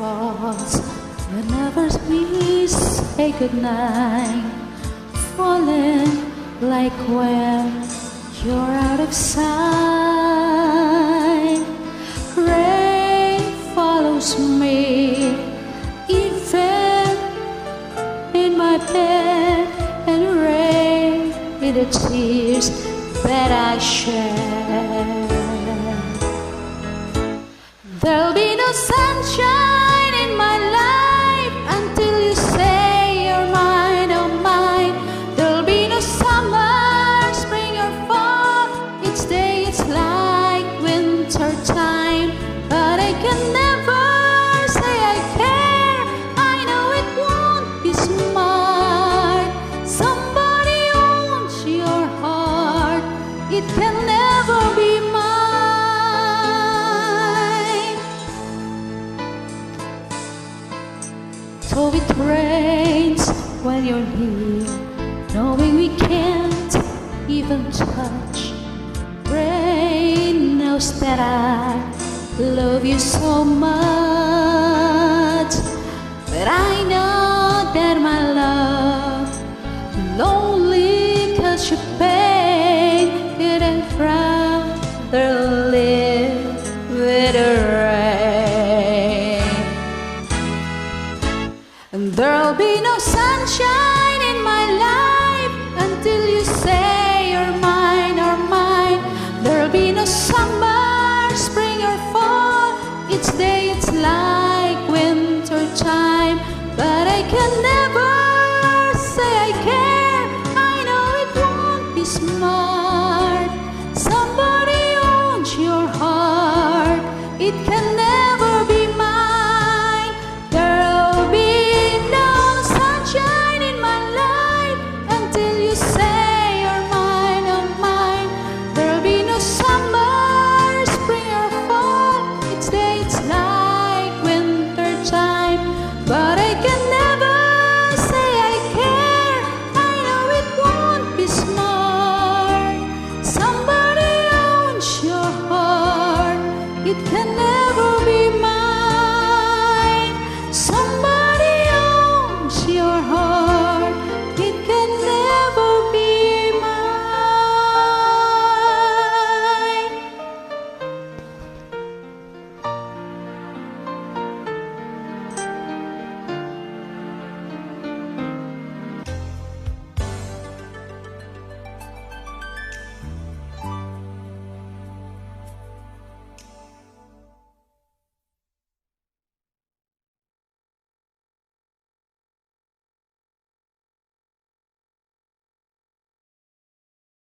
thoughts whenever we say goodnight, falling like when you're out of sight. Rain follows me even in my bed, and rain in the tears that I shed. There'll be no sunshine in my life until you say you're mine, oh mine. There'll be no summer, spring or fall. Each day it's like winter time, but I can never say I care. I know it won't be smart. Somebody owns your heart. It can never be mine. So it rains when you're here, knowing we can't even touch. Rain knows that I love you so much, but I know that my love lonely 'cause you pay.